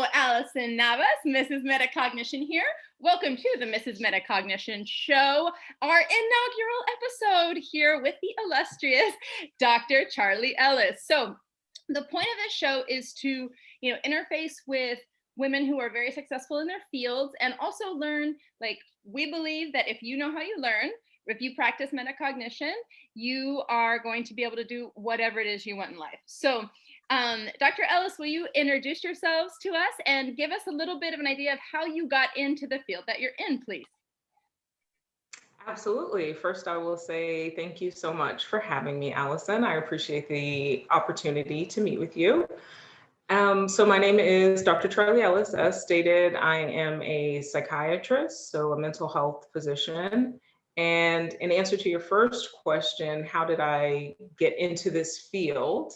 Hello, Allison Navas, Mrs. Metacognition here. Welcome to the Mrs. Metacognition show, our inaugural episode here with the illustrious Dr. Charli Ellis. So the point of this show is to, interface with women who are very successful in their fields and also learn, we believe that if you know how you learn, if you practice metacognition, you are going to be able to do whatever it is you want in life. So Dr. Ellis, will you introduce yourselves to us and give us a little bit of an idea of how you got into the field that you're in, please? Absolutely. First, I will say thank you so much for having me, Allison. I appreciate the opportunity to meet with you. So my name is Dr. Charli Ellis. As stated, I am a psychiatrist, so a mental health physician. And in answer to your first question, how did I get into this field?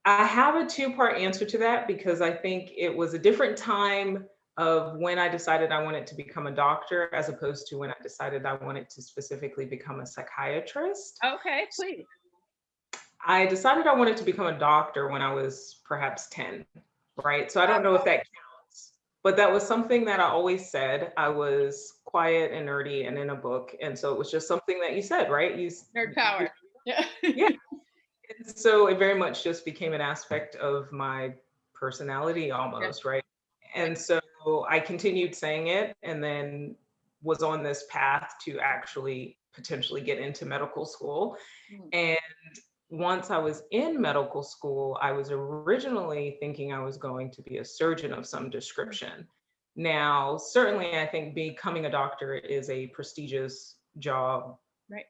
I have a two-part answer to that because I think it was a different time of when I decided I wanted to become a doctor as opposed to when I decided I wanted to specifically become a psychiatrist. Okay, please. I decided I wanted to become a doctor when I was perhaps 10, right? So I don't know if that counts, but that was something that I always said. I was quiet and nerdy and in a book. And so it was just something that you said, right? Nerd power. Yeah. Yeah. And so it very much just became an aspect of my personality almost, right? And so I continued saying it and then was on this path to actually potentially get into medical school. And once I was in medical school, I was originally thinking I was going to be a surgeon of some description. Now, certainly, I think becoming a doctor is a prestigious job, right?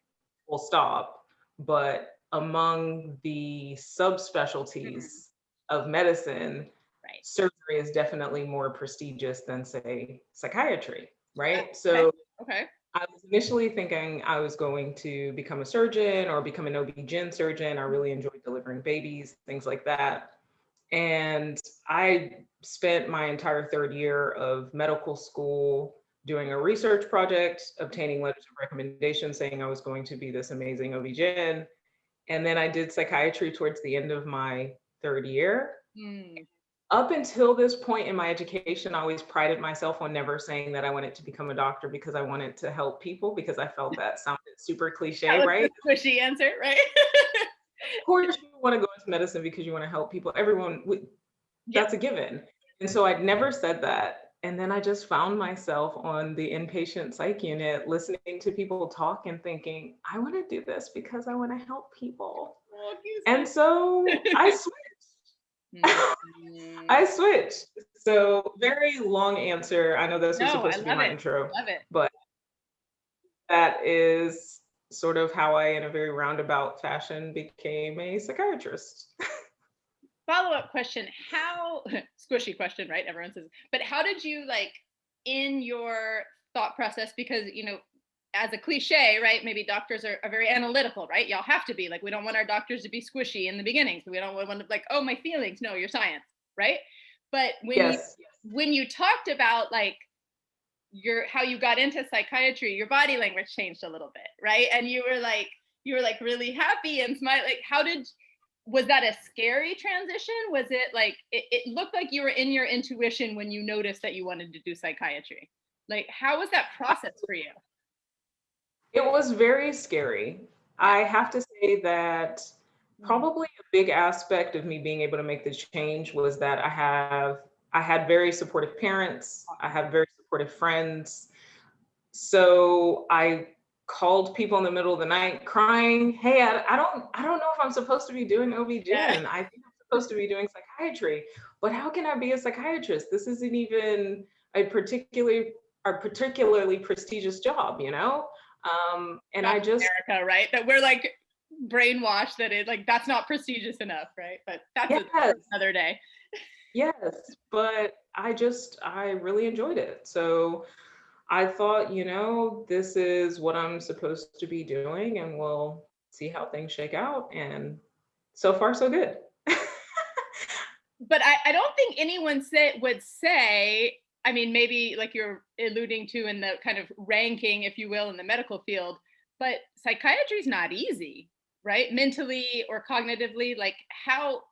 Full stop. But among the subspecialties of medicine, right, surgery is definitely more prestigious than, say, psychiatry, right? Okay. So okay. I was initially thinking I was going to become a surgeon or become an OB-GYN surgeon. I really enjoyed delivering babies, things like that. And I spent my entire third year of medical school doing a research project, obtaining letters of recommendation saying I was going to be this amazing OB-GYN. And then I did psychiatry towards the end of my third year. Up until this point in my education, I always prided myself on never saying that I wanted to become a doctor because I wanted to help people because I felt that sounded super cliche, right? The squishy answer, right? Of course, you want to go into medicine because you want to help people. Everyone, that's a given. And so I'd never said that. And then I just found myself on the inpatient psych unit listening to people talk and thinking, I want to do this because I want to help people. And so I switched. I switched. So very long answer. I know this was supposed to be my intro, but that is sort of how I, in a very roundabout fashion, became a psychiatrist. Follow-up question, how, squishy question, right? Everyone says, but how did you in your thought process, because, as a cliche, right? Maybe doctors are very analytical, right? Y'all have to be we don't want our doctors to be squishy in the beginning. So we don't want to oh, my feelings. No, your science, right? But when you talked about how you got into psychiatry, your body language changed a little bit, right? And you were really happy and smiling. Was that a scary transition? Was it it looked like you were in your intuition when you noticed that you wanted to do psychiatry? How was that process for you? It was very scary. I have to say that probably a big aspect of me being able to make the change was that I had very supportive parents. I have very supportive friends. So I called people in the middle of the night crying, hey, I don't know if I'm supposed to be doing OB-GYN. I think I'm supposed to be doing psychiatry, but how can I be a psychiatrist? This isn't even a particularly prestigious job, And not I just America, right? That we're brainwashed that it that's not prestigious enough, right? But that's another day. Yes, but I really enjoyed it. So I thought, this is what I'm supposed to be doing, and we'll see how things shake out. And so far, so good. But I don't think anyone would say, I mean, maybe you're alluding to in the kind of ranking, if you will, in the medical field, but psychiatry is not easy, right? Mentally or cognitively, how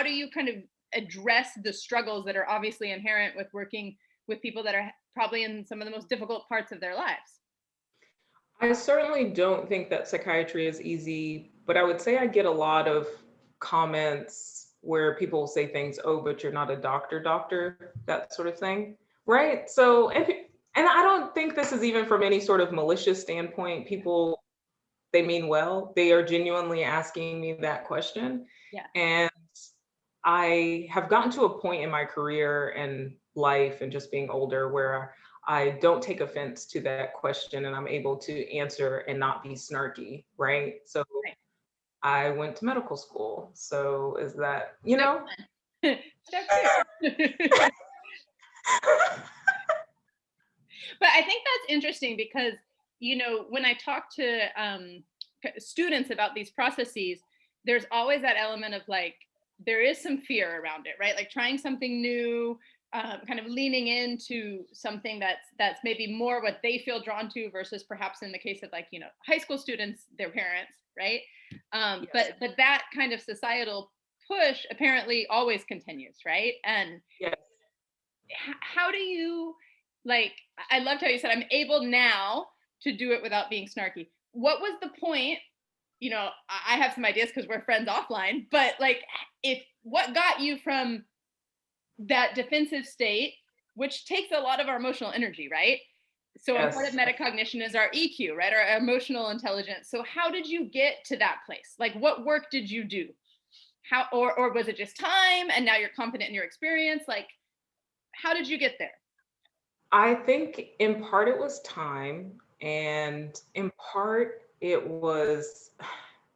do you kind of address the struggles that are obviously inherent with working with people that are probably in some of the most difficult parts of their lives. I certainly don't think that psychiatry is easy, but I would say I get a lot of comments where people say things, oh, but you're not a doctor, that sort of thing. Right. So, and I don't think this is even from any sort of malicious standpoint. People, they mean well. They are genuinely asking me that question. Yeah. And I have gotten to a point in my career and life and just being older where I don't take offense to that question and I'm able to answer and not be snarky, right? So Right. I went to medical school. So is that, you Step know? one. Step two. But I think that's interesting because, when I talk to students about these processes, there's always that element of like, there is some fear around it, right? Like trying something new, kind of leaning into something that's maybe more what they feel drawn to versus perhaps in the case of like, high school students, their parents, right? Yes. But that kind of societal push apparently always continues, right? And Yes. how do you, like, I loved how you said I'm able now to do it without being snarky. What was the point? I have some ideas because we're friends offline, but like, if what got you from that defensive state, which takes a lot of our emotional energy, right? So a part of Yes. metacognition is our EQ, right? Our emotional intelligence. So how did you get to that place? Like, what work did you do? How, or was it just time and now you're confident in your experience? Like, how did you get there? I think in part it was time, and in part it was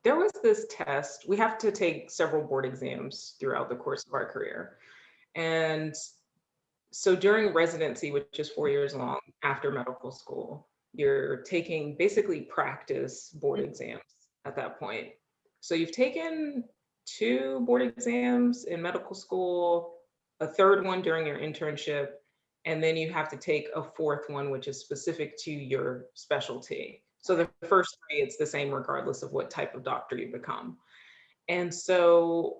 there was this test. We have to take several board exams throughout the course of our career. And so during residency, which is 4 years long after medical school, you're taking basically practice board exams at that point. So you've taken two board exams in medical school, a third one during your internship, and then you have to take a fourth one, which is specific to your specialty. So the first three, it's the same regardless of what type of doctor you become. And so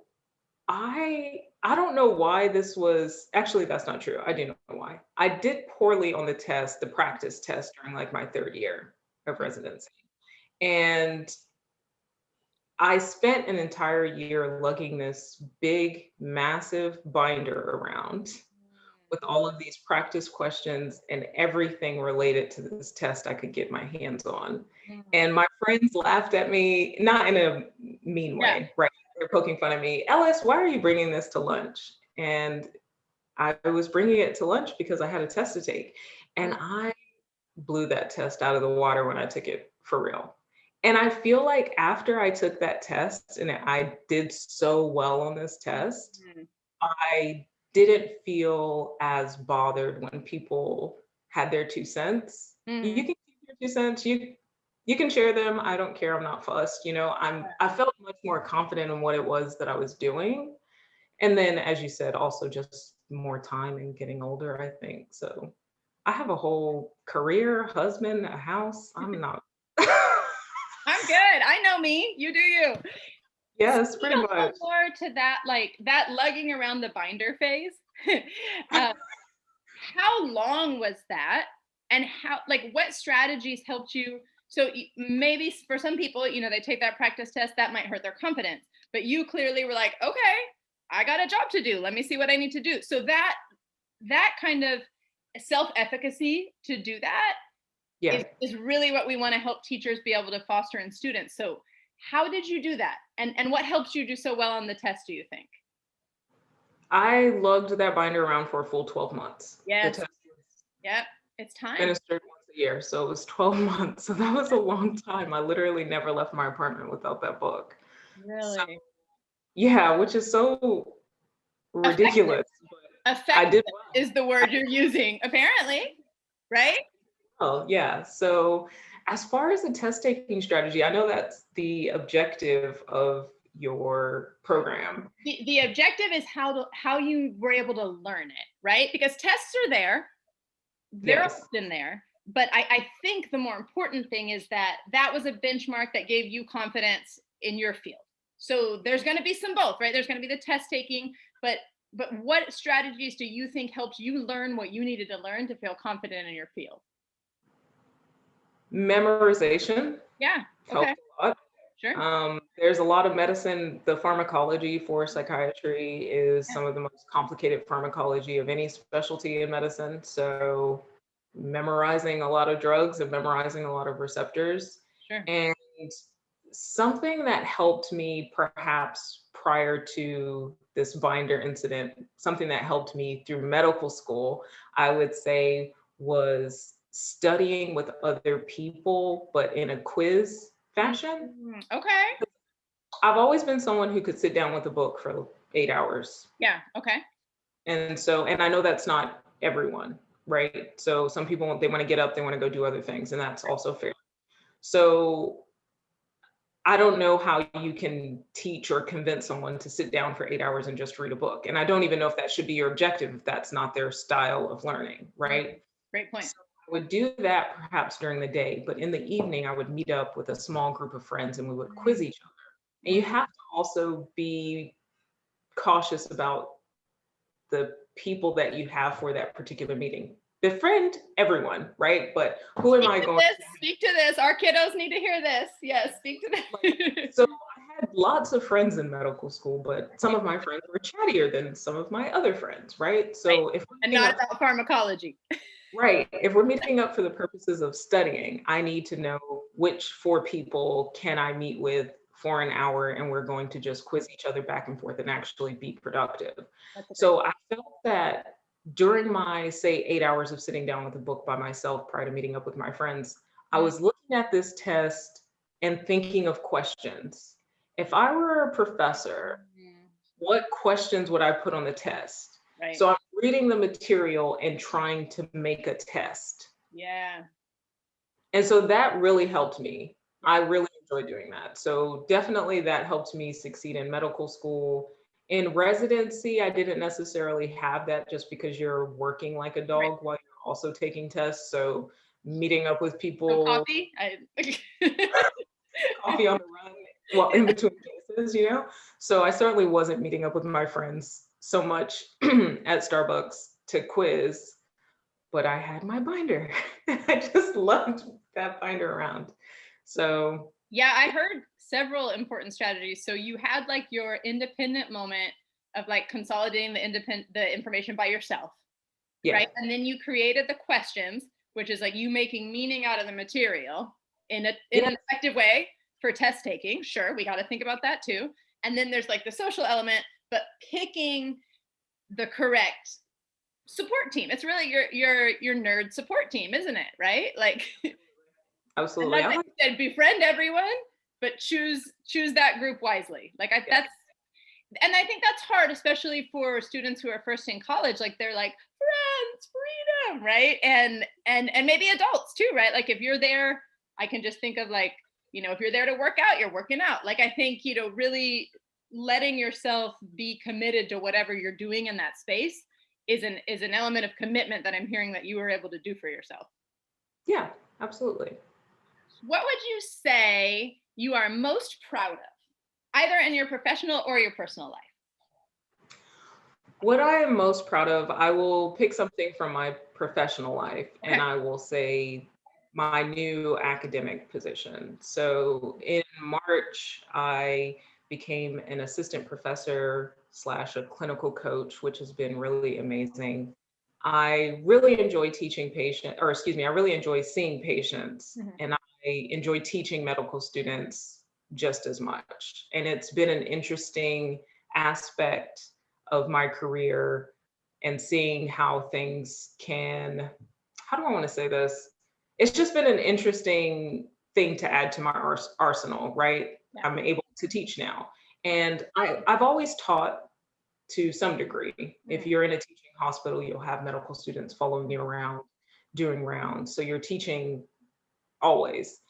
I don't know why this was actually that's not true. I do know why. I did poorly on the test, the practice test during like my third year of residency. And I spent an entire year lugging this big, massive binder around with all of these practice questions and everything related to this test I could get my hands on. And my friends laughed at me, not in a mean Yeah. way, right? They're poking fun at me. Ellis, why are you bringing this to lunch? And I was bringing it to lunch because I had a test to take. And I blew that test out of the water when I took it for real. And I feel like after I took that test and I did so well on this test, I didn't feel as bothered when people had their 2 cents. You can keep your 2 cents. You can share them. I don't care. I'm not fussed. I felt much more confident in what it was that I was doing. And then, as you said, also just more time and getting older, I think. So I have a whole career, husband, a house. I'm not. I'm good. I know me. You do you. Yes, pretty A much. little more to that, like that lugging around the binder phase. How long was that? And how, like, what strategies helped you? So maybe for some people, they take that practice test, that might hurt their confidence. But you clearly were like, okay, I got a job to do. Let me see what I need to do. So that kind of self-efficacy to do that Yeah. is really what we want to help teachers be able to foster in students. So how did you do that? And what helps you do so well on the test, do you think? I lugged that binder around for a full 12 months. Yes. The test was Yep. It's time. administered once a year, so it was 12 months. So that was a long time. I literally never left my apartment without that book. Really? So, yeah, which is so ridiculous. But I Effective did well. is the word you're using, apparently, right? Oh, yeah. So as far as the test taking strategy, I know that's the objective of your program. The objective is how you were able to learn it, right? Because tests are there, they're Yes. often there. But I think the more important thing is that was a benchmark that gave you confidence in your field. So there's going to be some both, right? There's going to be the test taking, but But what strategies do you think helped you learn what you needed to learn to feel confident in your field? Memorization Yeah. helped Okay. a lot. Sure. There's a lot of medicine. The pharmacology for psychiatry is Yeah. some of the most complicated pharmacology of any specialty in medicine. So memorizing a lot of drugs and memorizing a lot of receptors. Sure. And something that helped me perhaps prior to this binder incident, something that helped me through medical school, I would say was studying with other people, but in a quiz fashion. Okay. I've always been someone who could sit down with a book for 8 hours. Yeah. Okay. And I know that's not everyone, right? So some people, they want to get up, they want to go do other things, and that's also fair. So I don't know how you can teach or convince someone to sit down for 8 hours and just read a book. And I don't even know if that should be your objective if that's not their style of learning, right? Great point. So I would do that perhaps during the day, but in the evening, I would meet up with a small group of friends and we would quiz each other. And you have to also be cautious about the people that you have for that particular meeting. Befriend everyone, right? But who am I going to? Speak to this. Our kiddos need to hear this. Yes, speak to this. So I had lots of friends in medical school, but some of my friends were chattier than some of my other friends, right? So Right. if we're And meeting not up, about pharmacology. right, if we're meeting up for the purposes of studying, I need to know which 4 people can I meet with for an hour, and we're going to just quiz each other back and forth and actually be productive. So I felt that during my, say, 8 hours of sitting down with a book by myself prior to meeting up with my friends, I was looking at this test and thinking of questions. If I were a professor, what questions would I put on the test? Right. So I'm reading the material and trying to make a test. Yeah. And so that really helped me. I really enjoy doing that. So definitely that helped me succeed in medical school. In residency, I didn't necessarily have that just because you're working like a dog while you're also taking tests. So meeting up with So people, coffee. coffee on the run, well, in between cases, you know? So I certainly wasn't meeting up with my friends so much at Starbucks to quiz, but I had my binder. I just loved that binder around. So Yeah, I heard several important strategies. So you had like your independent moment of like consolidating the information by yourself, yeah, right? And then you created the questions, which is like you making meaning out of the material in an effective way for test taking. Sure, we got to think about that too. And then there's like the social element, but picking the correct support team. It's really your nerd support team, isn't it? Right? Like and absolutely. like you said, befriend everyone, but choose that group wisely. Like that's and I think that's hard, especially for students who are first in college. Like they're like friends, freedom, right? And maybe adults too, right? Like if you're there, I can just think of like, if you're there to work out, you're working out. Like I think, really letting yourself be committed to whatever you're doing in that space is an element of commitment that I'm hearing that you were able to do for yourself. Yeah, absolutely. What would you say you are most proud of, either in your professional or your personal life? What I am most proud of, I will pick something from my professional life and Okay. I will say my new academic position. So in March, I became an assistant professor slash a clinical coach, which has been really amazing. I really enjoy teaching patients, or excuse me, I really enjoy seeing patients, and I enjoy teaching medical students just as much. And it's been an interesting aspect of my career and seeing how things can, how do I want to say this? It's just been an interesting thing to add to my arsenal, right? Yeah. I'm able to teach now. And I've always taught to some degree. If you're in a teaching hospital, you'll have medical students following you around doing rounds. So you're teaching always.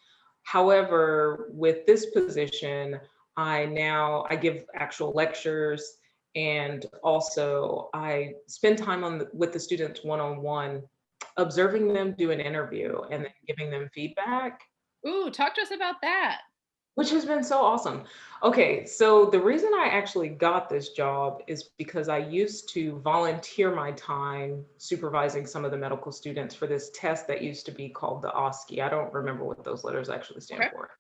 However, with this position, I give actual lectures and also I spend time with the students one-on-one, observing them do an interview and then giving them feedback. Ooh, talk to us about that. which has been so awesome. Okay, so the reason I actually got this job is because I used to volunteer my time supervising some of the medical students for this test that used to be called the OSCE. I don't remember what those letters actually stand Okay. for.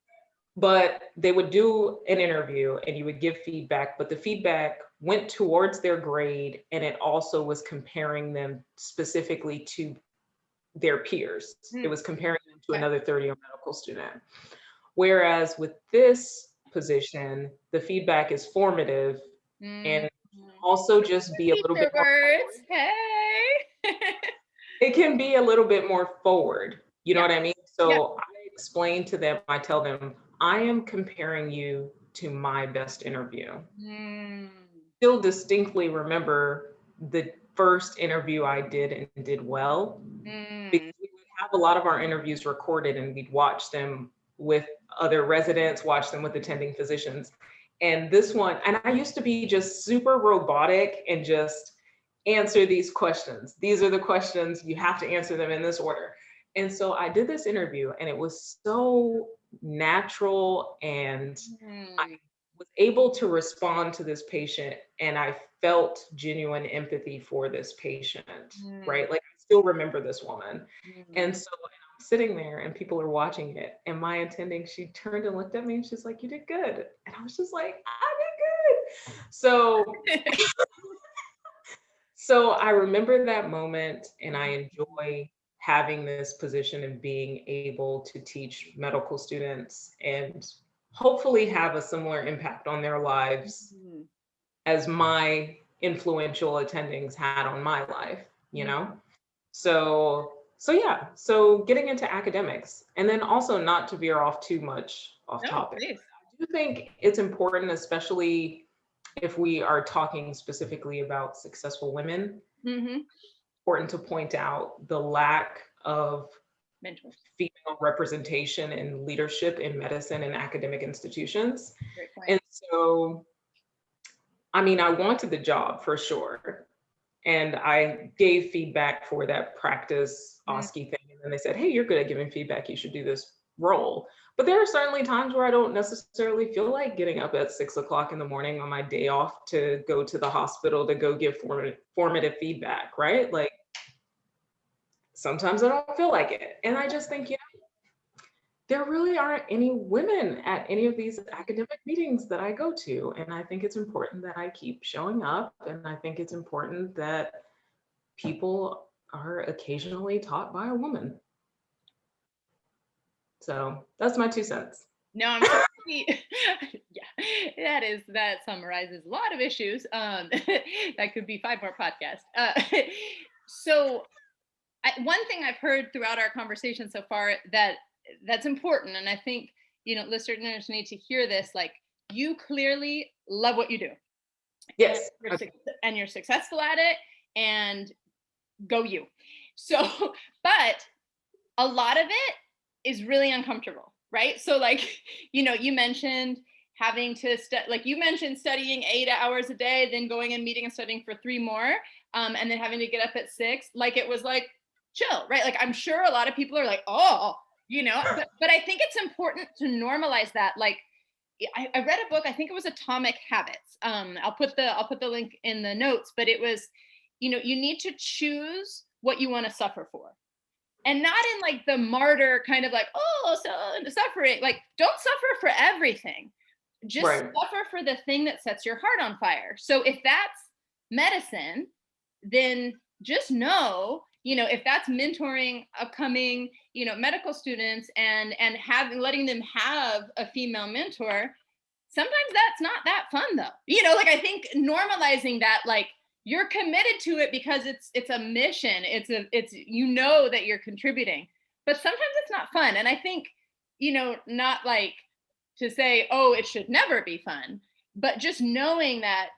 But they would do an interview and you would give feedback, but the feedback went towards their grade and it also was comparing them specifically to their peers. It was comparing them to Okay. another 30-year medical student. Whereas with this position, the feedback is formative Mm. and also just be a little Teacher bit more words. forward. Hey. It can be a little bit more forward. You know Yeah. what I mean? Yeah. So I explain to them, I tell them, I am comparing you to my best interview. Mm. Still distinctly remember the first interview I did and did well, Mm. because we would have a lot of our interviews recorded and we'd watch them with other residents, watch them with attending physicians. And this one, and I used to be just super robotic and just answer these questions. These are the questions, you have to answer them in this order. And so I did this interview and it was so natural and I Mm. was able to respond to this patient and I felt genuine empathy for this patient, Mm. right? Like I still remember this woman. And Mm. so I'm sitting there and people are watching it. And my attending, she turned and looked at me and she's like, "You did good." And I was just like, "I did good." So I remember that moment and I enjoy having this position and being able to teach medical students and hopefully have a similar impact on their lives Mm. as my influential attendings had on my life, you Mm. know? So yeah, so getting into academics and then also not to veer off too much off No, topic. please. I do think it's important, especially if we are talking specifically about successful women, Mm-hmm. important to point out the lack of Mentors. female representation and leadership in medicine and academic institutions. Great point. And so, I mean, I wanted the job for sure. And I gave feedback for that practice Mm. OSCE thing. And then they said, "Hey, you're good at giving feedback. You should do this role." But there are certainly times where I don't necessarily feel like getting up at 6 o'clock in the morning on my day off to go to the hospital to go give formative feedback, right? Like sometimes I don't feel like it. And I just think, there really aren't any women at any of these academic meetings that I go to. And I think it's important that I keep showing up. And I think it's important that people are occasionally taught by a woman. So that's my 2 cents. No, I'm so happy. Yeah, that summarizes a lot of issues. That could be 5 more podcasts. So one thing I've heard throughout our conversation so far that's important, and I think listeners need to hear this. Like, you clearly love what you do, and Yes. you're, Okay. and you're successful at it, and go you. So, but a lot of it is really uncomfortable, right? So, like, you mentioned having to like you mentioned studying 8 hours a day, then going and meeting and studying for 3 more, and then having to get up at 6. Like, it was like chill, right? Like, I'm sure a lot of people are like, oh, but I think it's important to normalize that. Like, I read a book, I think it was Atomic Habits. I'll put the link in the notes, but it was, you need to choose what you want to suffer for. And not in like the martyr kind of like, oh, so suffering. Like, don't suffer for everything. Just Right. suffer for the thing that sets your heart on fire. So if that's medicine, then just know, if that's mentoring upcoming, medical students and letting them have a female mentor, sometimes that's not that fun though. Like, I think normalizing that, like, you're committed to it because it's a mission. It's that you're contributing. But sometimes it's not fun. And I think, not like to say, oh, it should never be fun, but just knowing that,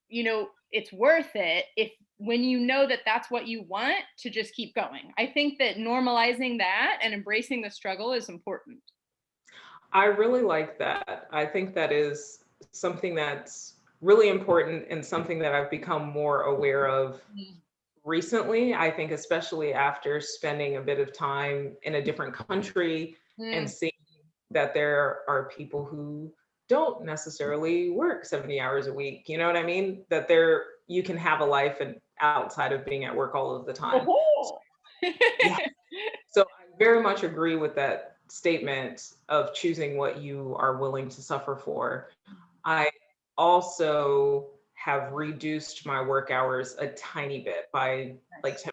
it's worth it if when that that's what you want, to just keep going. I think that normalizing that and embracing the struggle is important. I really like that. I think that is something that's really important and something that I've become more aware of Mm. recently. I think, especially after spending a bit of time in a different country and Mm. seeing that there are people who don't necessarily work 70 hours a week. You know what I mean? That you can have a life and outside of being at work all of the time. Oh. Yeah. So I very much agree with that statement of choosing what you are willing to suffer for. I also have reduced my work hours a tiny bit by like 10%,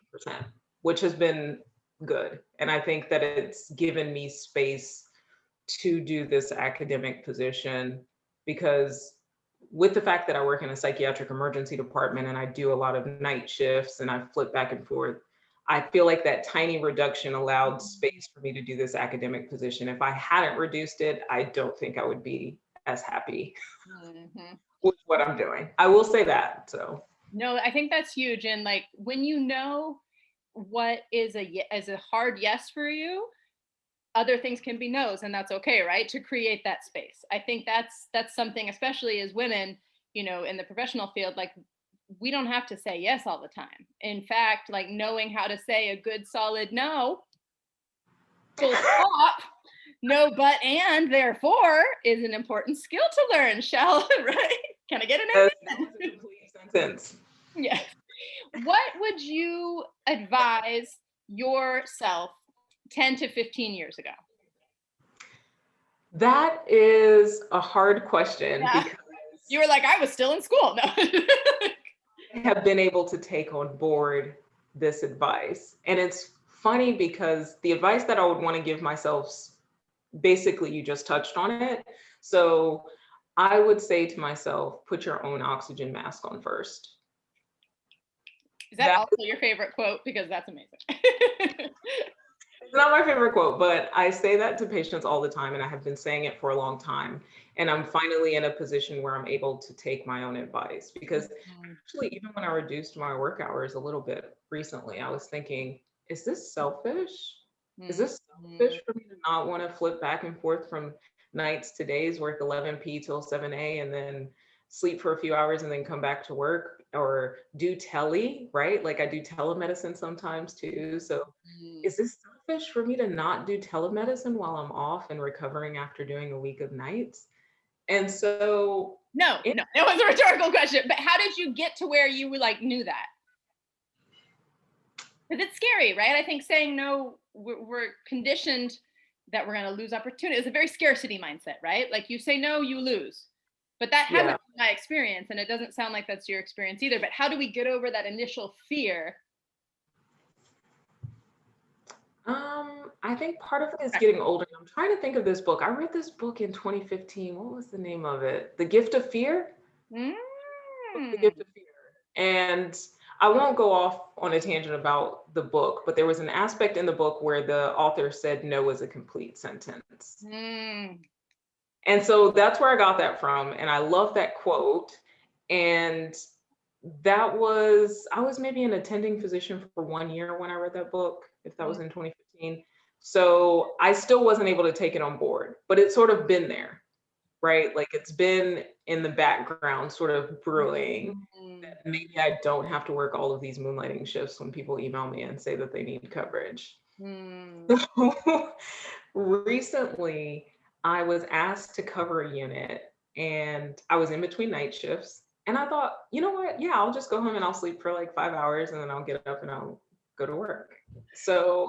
which has been good. And I think that it's given me space to do this academic position, because with the fact that I work in a psychiatric emergency department and I do a lot of night shifts and I flip back and forth, I feel like that tiny reduction allowed space for me to do this academic position. If I hadn't reduced it, I don't think I would be as happy with what I'm doing. I will say that. So no, I think that's huge. And like when you know what is a hard yes for you, other things can be no's, and that's okay, right? To create that space. I think that's something, especially as women, in the professional field, like we don't have to say yes all the time. In fact, like knowing how to say a good solid no, full stop, no but and therefore is an important skill to learn, right? Can I get an that amen? was a complete sentence. Yes. What would you advise yourself 10 to 15 years ago? That is a hard question, Yeah. because You were like, I was still in school. No. I have been able to take on board this advice. And it's funny because the advice that I would want to give myself, basically, you just touched on it. So I would say to myself, put your own oxygen mask on first. Is that also your favorite quote? Because that's amazing. It's not my favorite quote, but I say that to patients all the time, and I have been saying it for a long time. And I'm finally in a position where I'm able to take my own advice, because actually, even when I reduced my work hours a little bit recently, I was thinking, is this selfish? Is this selfish for me to not want to flip back and forth from nights to days, work 11 p till 7 a, and then sleep for a few hours and then come back to work, or do tele, right? Like I do telemedicine sometimes too. So is this selfish for me to not do telemedicine while I'm off and recovering after doing a week of nights? And so No, it was a rhetorical question. But how did you get to where you were like knew that? Because it's scary, right? I think saying no, we're conditioned that we're going to lose opportunity. It's a very scarcity mindset, right? Like you say no, you lose. But that hasn't been my experience, and it doesn't sound like that's your experience either. But how do we get over that initial fear? I think part of it is getting older. I'm trying to think of this book. I read this book in 2015. What was the name of it? The Gift of Fear? The Gift of Fear. And I won't go off on a tangent about the book, but there was an aspect in the book where the author said no is a complete sentence. And so that's where I got that from. And I love that quote. And I was maybe an attending physician for 1 year when I read that book, if that was in 2015. So I still wasn't able to take it on board, but it's sort of been there, right? Like it's been in the background, sort of brewing, that maybe I don't have to work all of these moonlighting shifts when people email me and say that they need coverage. So recently, I was asked to cover a unit, and I was in between night shifts. And I thought, you know what? Yeah, I'll just go home and I'll sleep for like 5 hours, and then I'll get up and I'll go to work. So,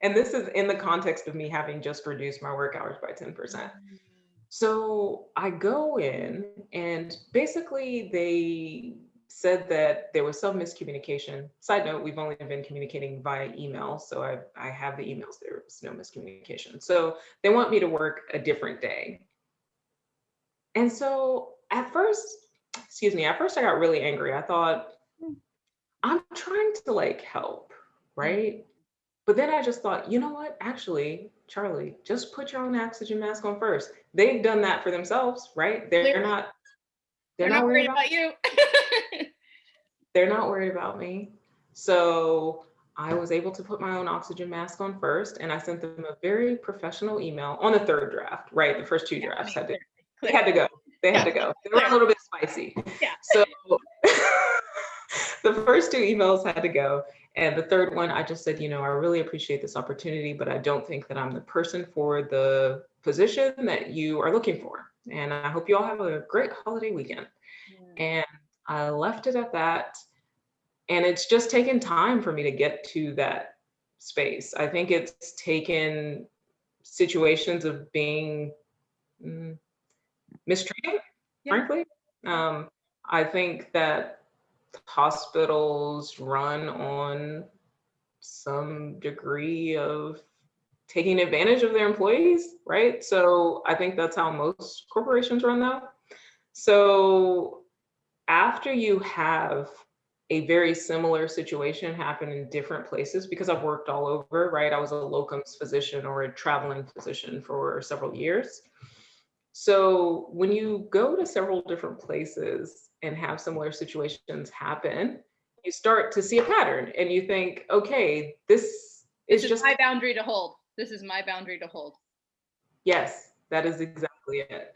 and this is in the context of me having just reduced my work hours by 10%. So I go in, and basically they said that there was some miscommunication. Side note, we've only been communicating via email, so I have the emails. There was no miscommunication. So they want me to work a different day. And so at first I got really angry. I thought, I'm trying to like help, right? But then I just thought, you know what? Actually, Charli, just put your own oxygen mask on first. They've done that for themselves, right? They're not worried about you. They're not worried about me. So I was able to put my own oxygen mask on first, and I sent them a very professional email on the third draft, right? The first two drafts had to go. They had to go. They were a little bit spicy. Yeah. So the first two emails had to go. And the third one, I just said, I really appreciate this opportunity, but I don't think that I'm the person for the position that you are looking for. And I hope you all have a great holiday weekend. Yeah. And I left it at that. And it's just taken time for me to get to that space. I think it's taken situations of being mistreated, Yeah. frankly. I think that hospitals run on some degree of taking advantage of their employees, right? So I think that's how most corporations run now. So after you have a very similar situation happen in different places, because I've worked all over, right? I was a locums physician or a traveling physician for several years. So when you go to several different places and have similar situations happen, you start to see a pattern and you think, okay, this This is is just, my boundary to hold. This is my boundary to hold. yes, that is exactly it.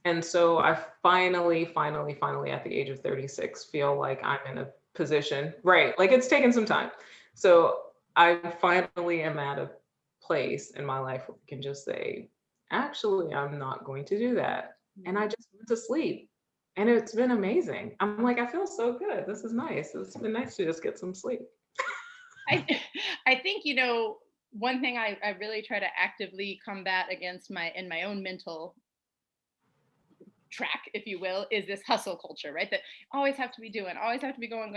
And so I finally at the age of 36 feel like I'm in a position, right? Like it's taken some time. So I finally am at a place in my life where I can just say, actually, I'm not going to do that. And I just went to sleep. And it's been amazing. I'm like, I feel so good. This is nice. It's been nice to just get some sleep. I I think, one thing I really try to actively combat against in my own mental track, if you will, is this hustle culture, right? That always have to be doing, always have to be going.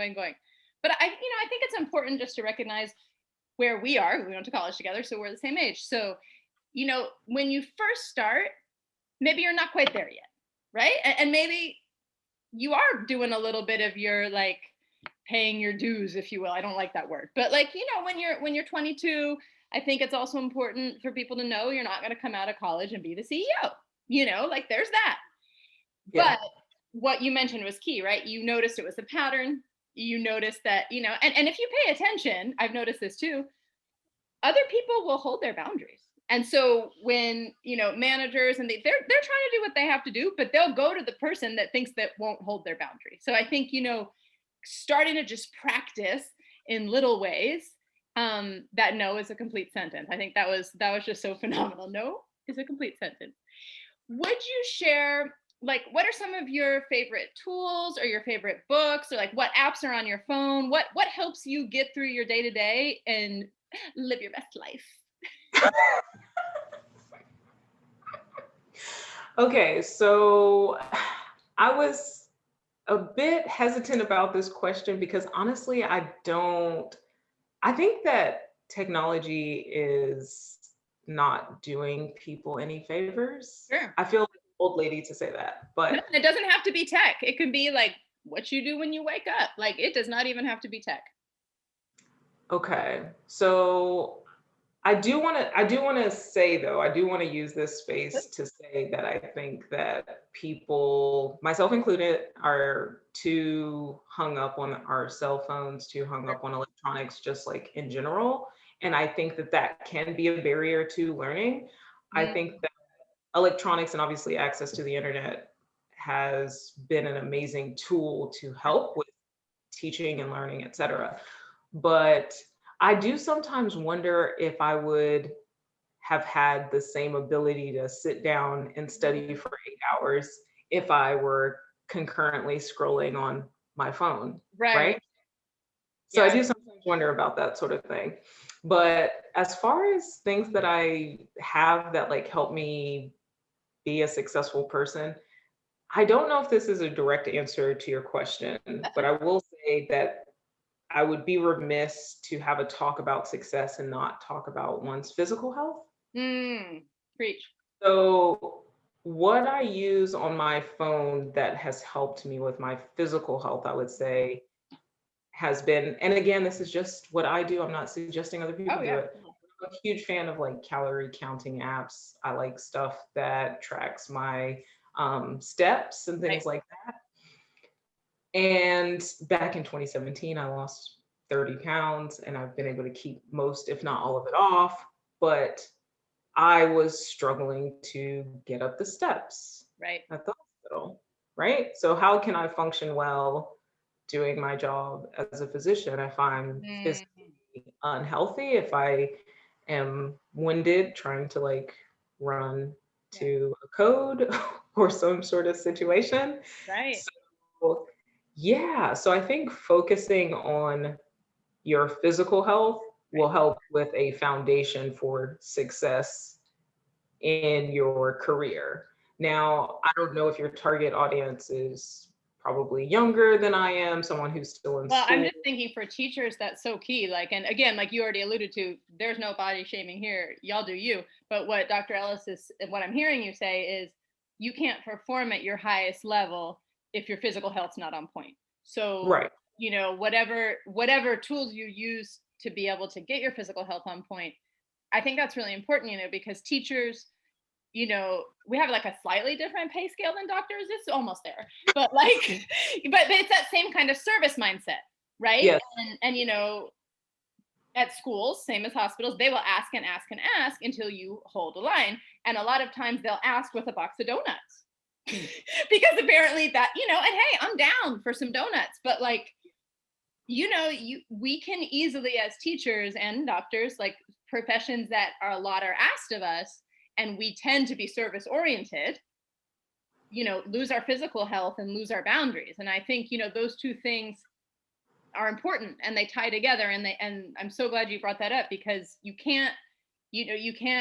But I think it's important just to recognize where we are. We went to college together, so we're the same age. So, when you first start, maybe you're not quite there yet, right? And maybe you are doing a little bit of your like paying your dues, if you will. I don't like that word, but like, when you're 22, I think it's also important for people to know you're not going to come out of college and be the CEO. Like there's that. Yeah. But what you mentioned was key, right? You noticed it was a pattern. You noticed that, and if you pay attention, I've noticed this too, other people will hold their boundaries. And so when, managers and they're trying to do what they have to do, but they'll go to the person that thinks that won't hold their boundary. So I think, starting to just practice in little ways, that no is a complete sentence. I think that was just so phenomenal. No is a complete sentence. Would you share, like, what are some of your favorite tools or your favorite books, or like what apps are on your phone? What helps you get through your day to day and live your best life? Okay, so I was a bit hesitant about this question because honestly, I think that technology is not doing people any favors. Sure. I feel like an old lady to say that, No, but it doesn't have to be tech. It can be like what you do when you wake up. Like it does not even have to be tech. okay. So I do want to say though, I do want to use this space to say that I think that people, myself included, are too hung up on our cell phones, too hung up on electronics, just like in general. And I think that that can be a barrier to learning. I Mm, think that electronics and obviously access to the internet has been an amazing tool to help with teaching and learning, et cetera. But I do sometimes wonder if I would have had the same ability to sit down and study for 8 hours if I were concurrently scrolling on my phone, right. right? So I Yeah. do sometimes wonder about that sort of thing. But as far as things that I have that like help me be a successful person, I don't know if this is a direct answer to your question, but I will say that I would be remiss to have a talk about success and not talk about one's physical health. Preach. So, what I use on my phone that has helped me with my physical health, I would say, has been, and again, this is just what I do. I'm not suggesting other people Oh do yeah. it. I'm a huge fan of like calorie counting apps. I like stuff that tracks my steps and Right. things like that. And back in 2017, I lost 30 pounds and I've been able to keep most, if not all of it off. But I was struggling to get up the steps Right. at the hospital, right? So, how can I function well doing my job as a physician if I'm Mm, physically unhealthy, if I am winded trying to like run Yeah. to a code or some sort of situation. Right. So, yeah, so I think focusing on your physical health will Right. help with a foundation for success in your career. Now, I don't know if your target audience is probably younger than I am, someone who's still in Well, I'm school. just thinking for teachers, that's so key. Like, and again, like you already alluded to, there's no body shaming here. Y'all do you. But what Dr. Ellis is, what I'm hearing you say is you can't perform at your highest level if your physical health's not on point. So, Right. whatever tools you use to be able to get your physical health on point, I think that's really important, because teachers, we have like a slightly different pay scale than doctors. It's almost there, but like, but it's that same kind of service mindset, right? Yes. And at schools, same as hospitals, they will ask and ask and ask until you hold a line. And a lot of times they'll ask with a box of donuts because apparently that, and hey, I'm down for some donuts, but like, we can easily as teachers and doctors, like professions that are a lot are asked of us, and we tend to be service oriented, lose our physical health and lose our boundaries. And I think, those two things are important and they tie together, and I'm so glad you brought that up, because you can't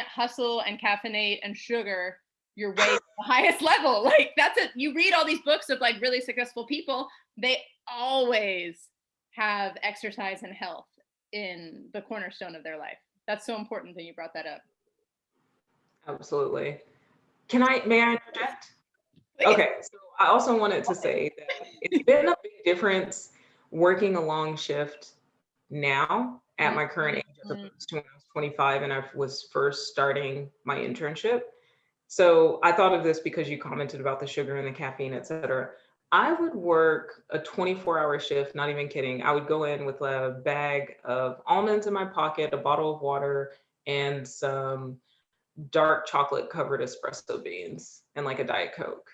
hustle and caffeinate and sugar your way to the highest level. Like that's it. You read all these books of like really successful people, they always have exercise and health in the cornerstone of their life. That's so important that you brought that up. Absolutely. May I interject? Please. Okay, so I also wanted to say that it's been a big difference working a long shift now at my current age as Mhm. opposed to when I was 25 and I was first starting my internship. So I thought of this because you commented about the sugar and the caffeine, et cetera. I would work a 24-hour shift, not even kidding. I would go in with a bag of almonds in my pocket, a bottle of water, and some dark chocolate covered espresso beans and like a Diet Coke.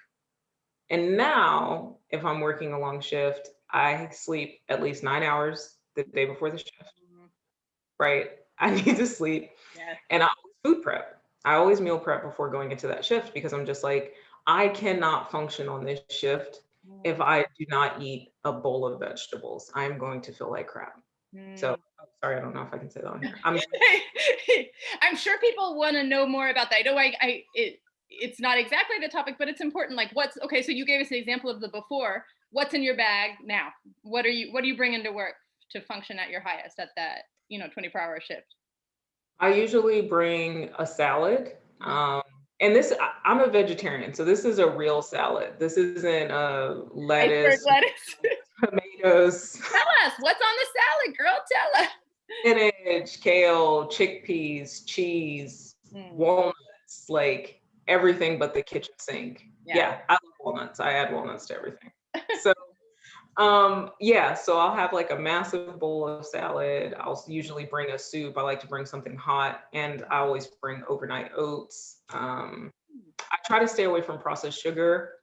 And now, if I'm working a long shift, I sleep at least 9 hours the day before the shift, right? I need to sleep. Yes. And I always food prep. I always meal prep before going into that shift because I'm just like, I cannot function on this shift if I do not eat a bowl of vegetables. I'm going to feel like crap. So, Mm. oh, sorry, I don't know if I can say that on here. I'm sure people want to know more about that. I know it's not exactly the topic, but it's important. Like what's okay, so you gave us an example of the before. What's in your bag now? What do you bring into work to function at your highest at that, 24-hour shift? I usually bring a salad. And I'm a vegetarian, so this is a real salad. This isn't Iceberg lettuce, lettuce. tomatoes, Tell us what's on the salad, girl. Tell us. spinach, kale, chickpeas, cheese, Mm, walnuts, like everything but the kitchen sink. yeah. Yeah, I love walnuts. I add walnuts to everything. So yeah, so I'll have like a massive bowl of salad. I'll usually bring a soup. I like to bring something hot, and I always bring overnight oats. I try to stay away from processed sugar,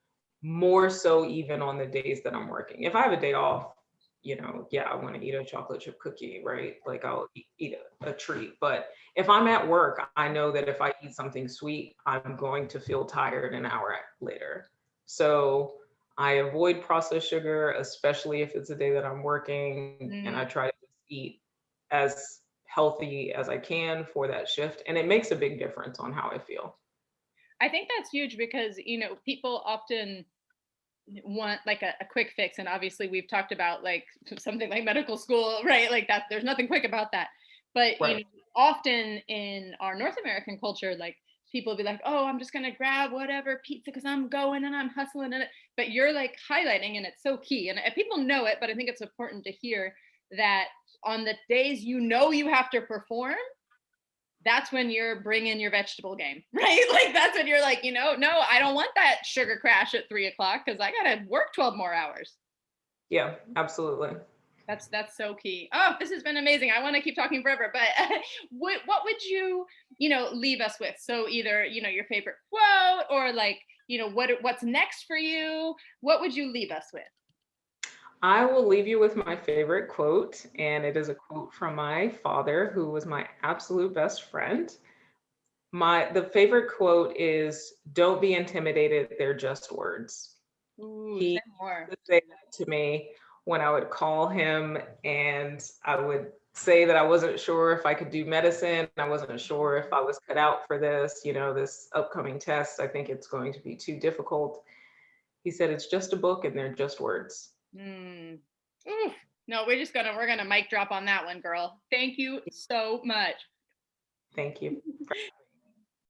more so even on the days that I'm working. If I have a day off, yeah, I want to eat a chocolate chip cookie, right? Like I'll eat a treat. But if I'm at work, I know that if I eat something sweet, I'm going to feel tired an hour later. So I avoid processed sugar, especially if it's a day that I'm working, and Mm. I try to just eat as healthy as I can for that shift. And it makes a big difference on how I feel. I think that's huge because people often want like a quick fix, and obviously we've talked about like something like medical school, right? Like that, there's nothing quick about that. But Right. often in our North American culture, like people be like, oh, I'm just gonna grab whatever pizza because I'm going and I'm hustling in it. But you're like highlighting, and it's so key, and people know it, but I think it's important to hear that on the days you have to perform, that's when you're bringing your vegetable game, right? Like that's when you're like, no, I don't want that sugar crash at 3 o'clock because I gotta work 12 more hours. Yeah, absolutely. That's so key. Oh, this has been amazing. I want to keep talking forever, but what would you, leave us with? So either, your favorite quote or like, what's next for you? What would you leave us with? I will leave you with my favorite quote, and it is a quote from my father, who was my absolute best friend. The favorite quote is, "Don't be intimidated, they're just words." Ooh, He say more. used to say that to me when I would call him and I would say that I wasn't sure if I could do medicine. I wasn't sure if I was cut out for this, this upcoming test. I think it's going to be too difficult. He said, "It's just a book and they're just words." Mm. Oof. No, we're gonna mic drop on that one, girl. Thank you so much. Thank you.